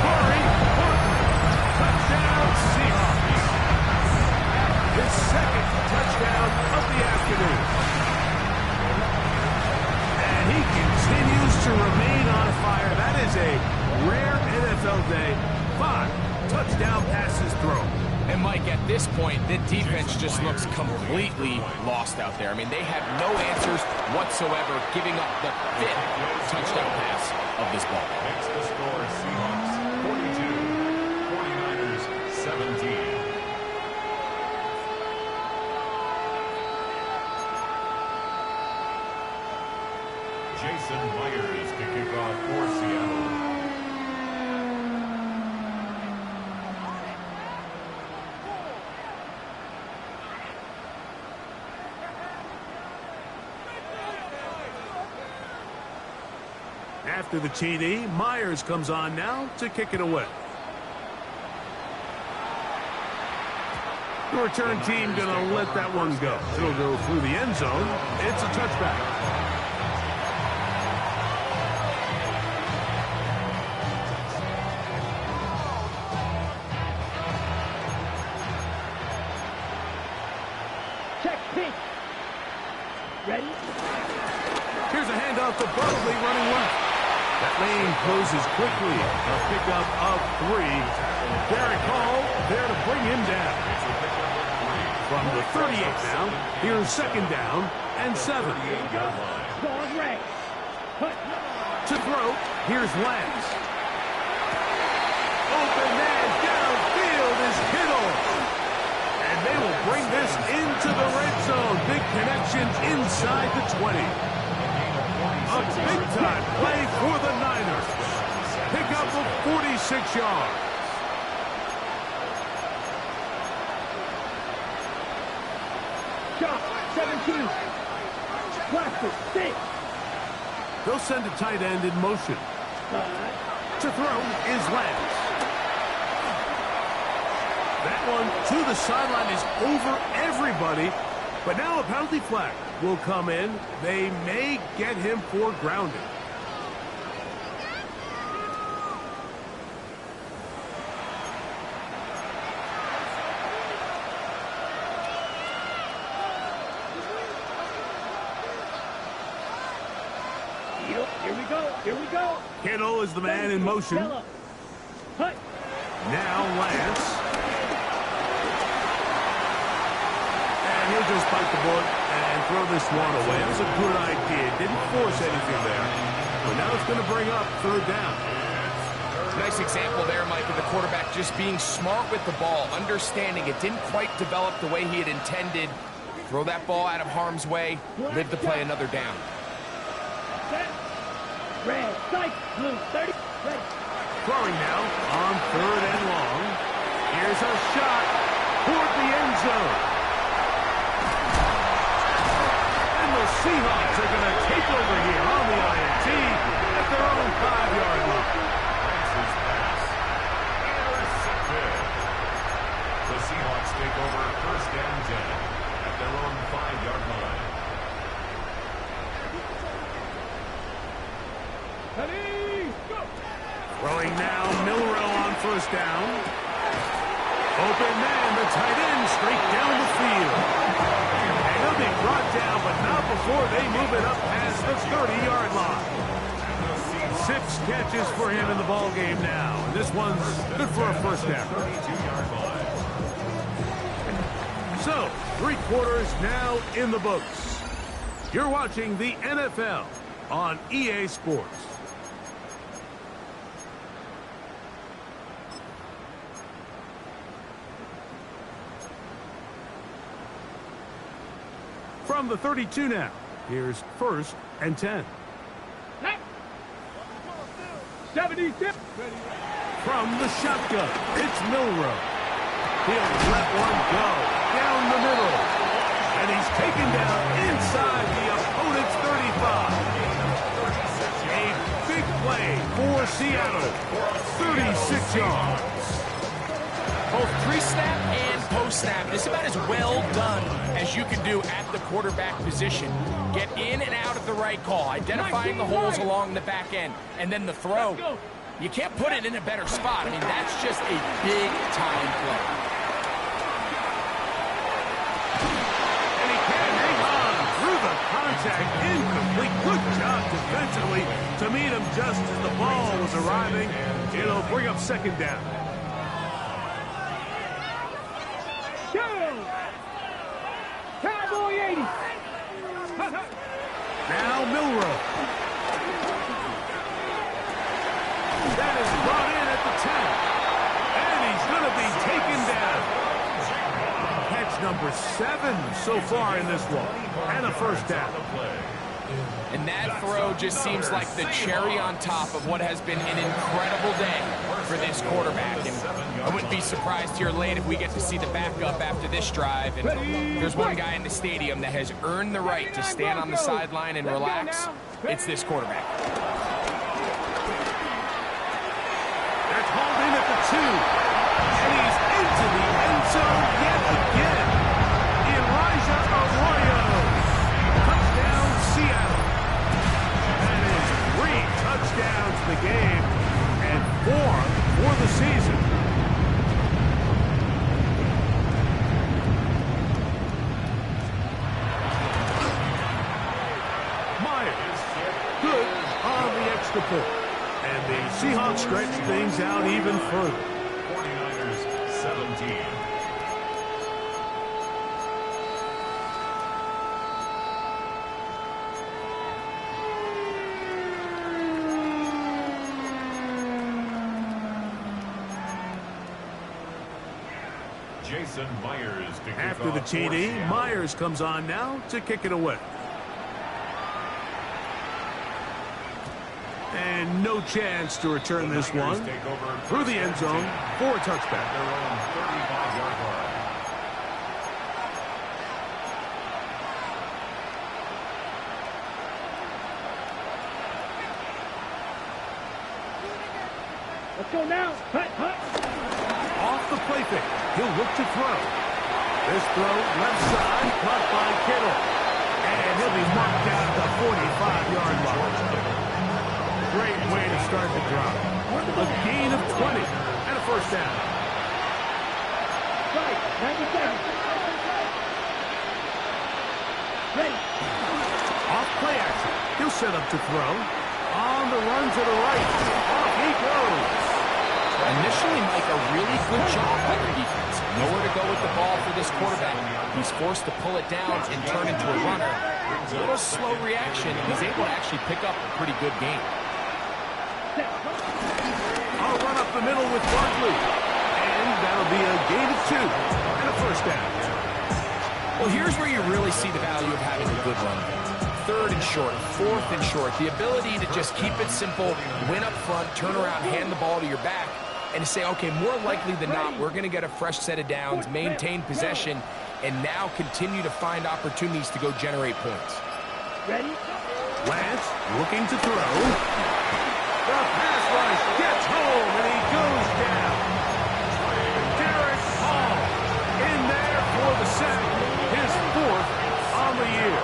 Corey Horton. Touchdown, Seahawks. His second touchdown of the afternoon. And he continues to remain on fire. That is a rare NFL day. 5 touchdown passes thrown. And, Mike, at this point, the defense just looks completely lost out there. I mean, they have no answers whatsoever, giving up the 5th touchdown pass of this ball. Makes the score Seahawks 42, 49ers 17. Jason Myers to kick off for Seattle. After the TD, Myers comes on now to kick it away. The return team going to let that one go. It'll go through the end zone. It's a touchback. Check pitch. Ready? Here's a handoff to Barkley running left. That lane closes quickly. A pickup of 3. Derek Hall there to bring him down. From the 38 now, here's second down and 7. To throw, here's Lance. Open man downfield is Kittle. And they will bring this into the red zone. Big connection inside the 20. A big-time play for the Niners. Pickup of 46 yards. Shot, 17. Cluster, 6. They'll send a tight end in motion. To throw is Lance. That one to the sideline is over everybody. But now a penalty flag will come in. They may get him for grounding. Here we go. Here we go. Kittle is the man in motion. Now Lance. And he'll just bite the bullet and throw this one away. It was a good idea. Didn't force anything there. But now it's going to bring up third down. Nice example there, Mike, of the quarterback just being smart with the ball, understanding it didn't quite develop the way he had intended. Throw that ball out of harm's way, live to play another down. Set. Red, sight, blue, 30. Ready. Throwing now on third and long. Here's a shot toward the end zone. And the Seahawks are going to take over here on the INT at their own 5-yard line. That's his pass. Intercepted. The Seahawks take over first and 10 at their own 5-yard line. Ready, go. Throwing now, Milrow on first down. Open man, the tight end, straight down the field. And he'll be brought down, but not before they move it up past the 30-yard line. 6 catches for him in the ball game now. And this one's good for a first down. So, 3 quarters now in the books. You're watching the NFL on EA Sports. From the 32 now, here's 1st and 10. 72. From the shotgun, it's Milroe. He'll let one go down the middle. And he's taken down inside the opponent's 35. A big play for Seattle. 36 yards. Both pre-snap and post-snap. It's about as well done as you can do at the quarterback position. Get in and out of the right call, identifying the holes along the back end, and then the throw. You can't put it in a better spot. I mean, that's just a big-time play. And he can hang on through the contact. Incomplete. Good job defensively to meet him just as the ball was arriving. It'll bring up 2nd down. Cowboy 80. Now Milroe. That is brought in at the 10. And he's going to be taken down. Catch number 7 so far in this one. And a first down. And that throw just seems like the cherry on top of what has been an incredible day for this quarterback. And I wouldn't be surprised here late if we get to see the backup after this drive. And there's one guy in the stadium that has earned the right to stand on the sideline and relax. It's this quarterback. That's hauled in at the 2. And he's into the end zone yet again. Elijah Arroyo. Touchdown, Seattle. That is 3 touchdowns in the game and 4 for the season. Myers, good on the extra point. And the Seahawks stretch things out even further. 49ers 17. Jason Myers to kick After the off TD, Myers comes on now to kick it away. And no chance to return this one through the end zone for a touchback. Their own 35-yard line. Let's go now. Hut, hut. Off the play fake. He'll look to throw. This throw left side, caught by Kittle. And he'll be marked down at the 45-yard line. Great way to start the drive. A gain of 20 and a first down. Right, 90 seconds. Ready. Off play action. He'll set up to throw. On the run to the right. Off he goes. Initially, Mike, a really good job by the defense. Nowhere to go with the ball for this quarterback. He's forced to pull it down and turn into a runner. A little slow reaction, and he's able to actually pick up a pretty good game. I'll run up the middle with Barkley. And that'll be a gain of 2 and a first down. Well, here's where you really see the value of having a good run. 3rd and short, 4th and short. The ability to just keep it simple, win up front, turn around, hand the ball to your back, and to say, okay, more likely than not, we're going to get a fresh set of downs, maintain possession, and now continue to find opportunities to go generate points. Ready? Lance looking to throw. The pass rush gets home, and he goes down. Derek Hall in there for the sack, his 4th on the year.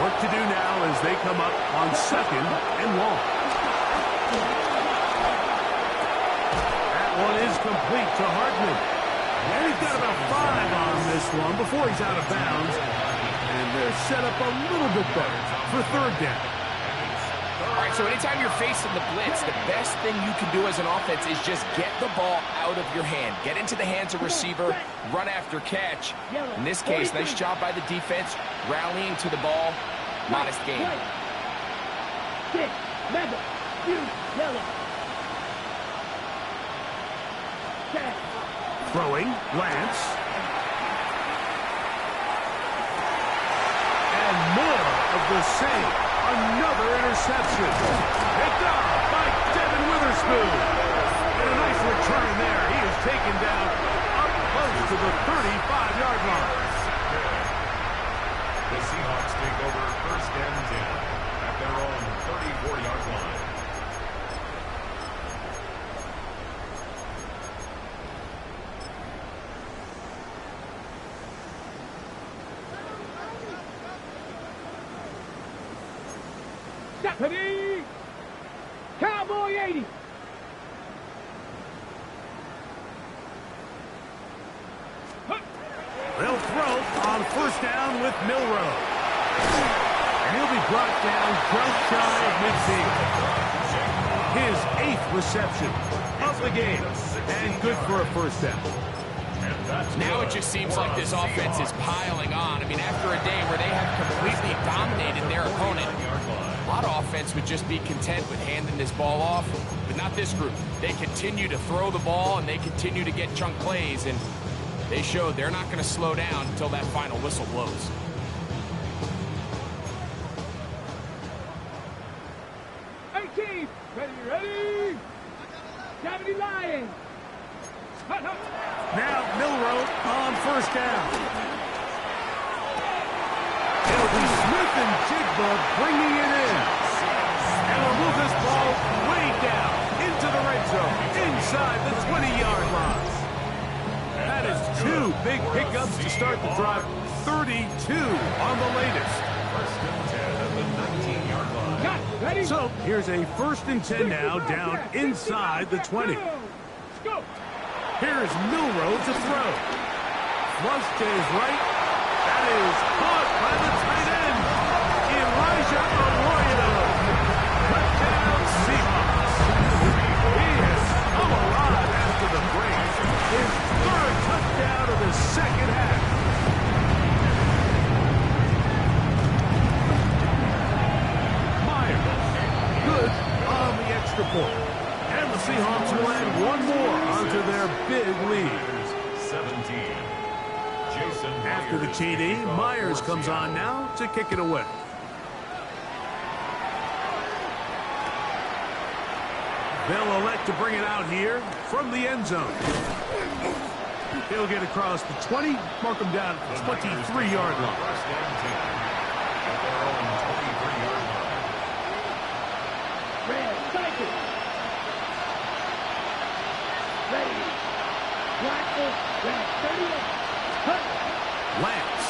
Work to do now as they come up on 2nd and long. That one is complete to Hartman. And he's got about 5 on this one before he's out of bounds. And they're set up a little bit better for third down. All right, so anytime you're facing the blitz, the best thing you can do as an offense is just get the ball out of your hand. Get into the hands of receiver, run after catch. In this case, nice job by the defense, rallying to the ball. Modest game. 6, 11, 2, yellow. Throwing, Lance. And more of the same. Another interception. Picked off by Devin Witherspoon. And a nice return there. He is taken down up close to the 35-yard line. The Seahawks take over first and 10 at their own 34-yard line. Ready? Cowboy 80. They'll throw on first down with Milroe. And he'll be brought down just shy of midfield. His 8th reception of the game. And good for a first down. Now it just seems like this offense is piling on. I mean, after a day where they have completely dominated their opponent, a lot of offense would just be content with handing this ball off, but not this group. They continue to throw the ball, and they continue to get chunk plays, and they showed they're not going to slow down until that final whistle blows. Ready? 70 Lions. Now Milroe on first down. It'll be Smith and Jigba bringing it in. And they'll move this ball way down into the red zone, inside the 20-yard line. That is 2 big pickups to start the drive. 32 on the latest. First and 10 at the 19-yard line. So here's a first and 10 now, down inside the 20. Here's Milroe to throw. Flush to his right. That is caught by the tight end, Elijah Arroyo. Touchdown Seahawks. He has come alive after the break. His 3rd touchdown of the second half. Myers, good on the extra point. And the Seahawks will add 1 more onto their big lead. 17. Jason After the TD, Myers comes on now to kick it away. They'll elect to bring it out here from the end zone. He'll get across the 20, mark him down at the 23-yard line. First and 10 at their own 23-yard line. Red, cycle. Ready. Black, red, 38. Lance.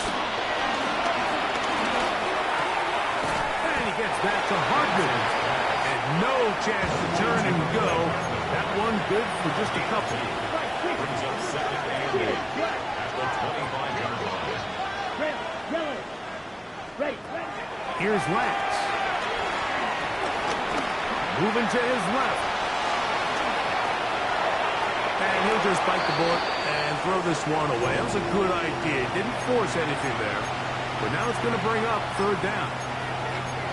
And he gets back to Hardman. And no chance to turn and go. That one good for just a couple. Brings up second and 8 at the 25-yard line. Red, yellow. Right. Here's Lance. Moving to his left. And he'll just bite the bullet and throw this one away. That was a good idea. Didn't force anything there. But now it's going to bring up third down.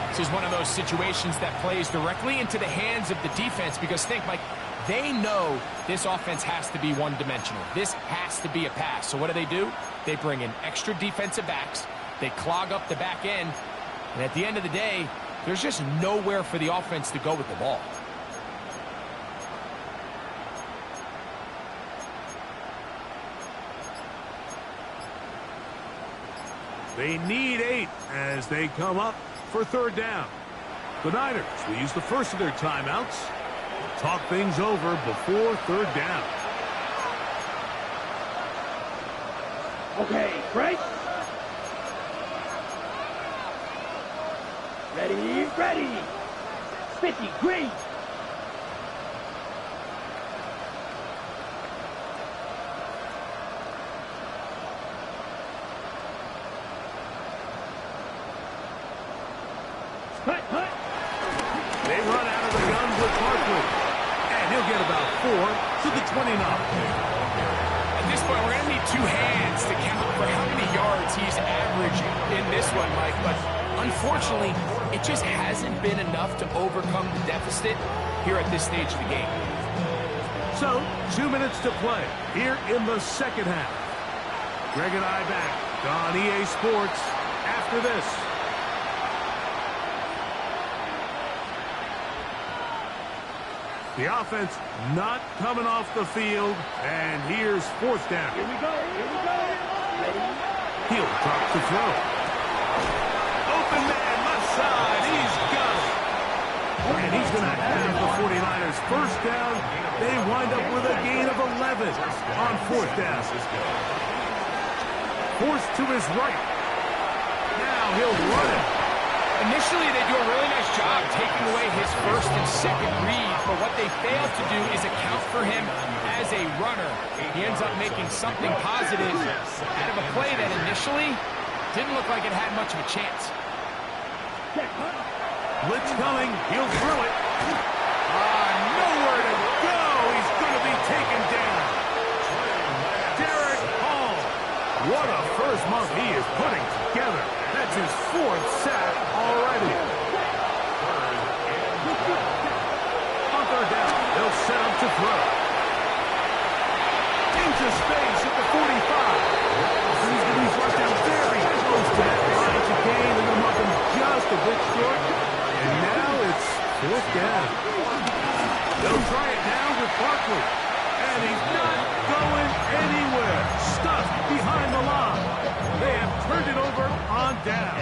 This is one of those situations that plays directly into the hands of the defense because think, Mike, they know this offense has to be one-dimensional. This has to be a pass. So what do? They bring in extra defensive backs. They clog up the back end. And at the end of the day, there's just nowhere for the offense to go with the ball. They need 8 as they come up for third down. The Niners will use the first of their timeouts. Talk things over before third down. Okay, break. Ready. 50, green. with Barkley. And he'll get about 4 to the 29. At this point, we're going to need 2 hands to count for how many yards he's averaging in this one, Mike. But unfortunately, it just hasn't been enough to overcome the deficit here at this stage of the game. So, 2 minutes to play here in the second half. Greg and I back on EA Sports after this. The offense not coming off the field, and here's 4th down. Here we go. He'll drop the throw. Open man, left side, he's got it. And he's going to have the 49ers first down. They wind up with a gain of 11 on 4th down. Forced to his right. Now he'll run it. Initially, they do a really nice job taking away his first and second read, but what they failed to do is account for him as a runner. He ends up making something positive out of a play that initially didn't look like it had much of a chance. Blitz coming. He'll throw it. Nowhere to go. He's going to be taken down. Derek Hall. What a first month he is putting together. That's his 4th sack already. On 3rd down, they'll set up to throw. Into space at the 45. He's going to be flushed down very close to that line to gain. They're going to mark him just a bit short. And now it's 4th down. They'll try it now with Barkley. And he's not going anywhere. Stuffed behind the line. They have turned it over on down.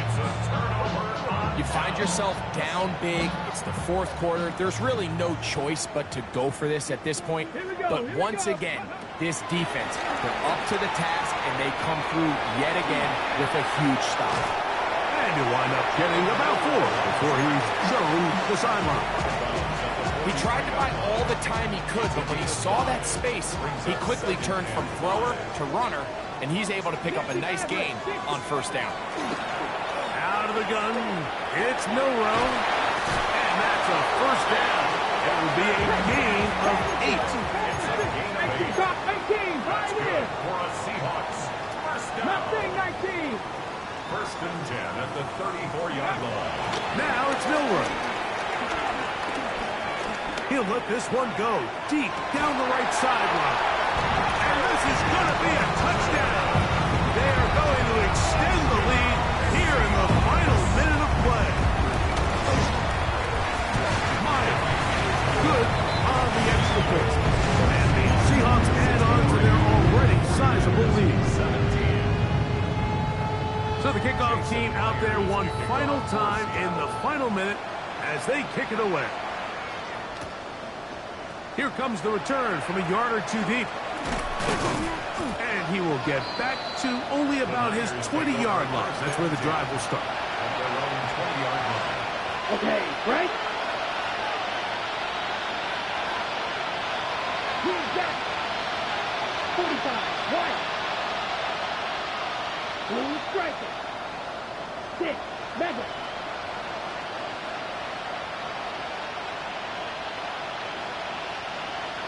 You find yourself down big. It's the 4th quarter. There's really no choice but to go for this at this point. But once again, this defense, they're up to the task, and they come through yet again with a huge stop. And you wind up getting about 4 before he's shown the sideline. He tried to buy all the time he could, but when he saw that space, he quickly turned from thrower to runner, and he's able to pick up a nice gain on 1st down. Out of the gun, it's Milrow, and that's a 1st down. It will be a gain of 8. It's a gain of 8. Top 18, right in. For a Seahawks. First down. Nothing, 19. 1st and 10 at the 34-yard line. Now it's Milrow. He'll let this one go deep down the right sideline. And this is going to be a touchdown. They are going to extend the lead here in the final minute of play. Miles, good on the extra point. And the Seahawks add on to their already sizable lead. 17. So the kickoff team out there one final time in the final minute as they kick it away. Here comes the return from a yard or 2 deep. And he will get back to only about his 20-yard line. That's where the drive will start. At their own 20-yard line. Okay, break. He's back. 45, white. Blue striker. 6, mega.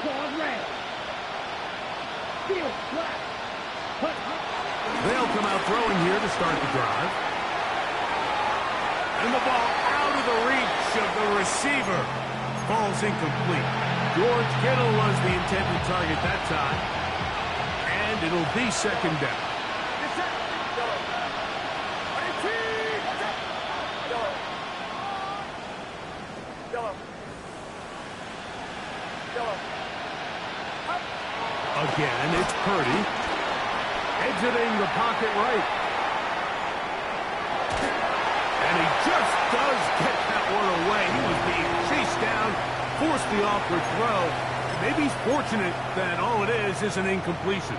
Claude red. Steel black. They'll come out throwing here to start the drive. And the ball out of the reach of the receiver. Falls incomplete. George Kittle was the intended target that time. And it'll be 2nd down. Again, it's Purdy. Exiting the pocket right. And he just does get that one away. He was being chased down, forced the awkward throw. Maybe he's fortunate that all it is an incompletion.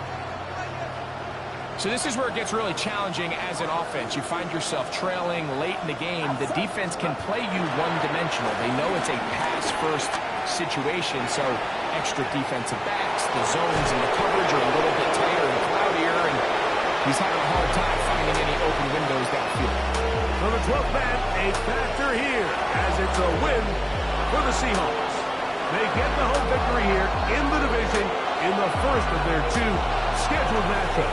So this is where it gets really challenging as an offense. You find yourself trailing late in the game. The defense can play you one-dimensional. They know it's a pass-first situation, so extra defensive backs, the zones and the coverage are a little bit tighter and cloudier, and he's having a hard time finding any open windows downfield. So the 12th man, a factor here, as it's a win for the Seahawks. victory here in the division in the first of their two scheduled matchups.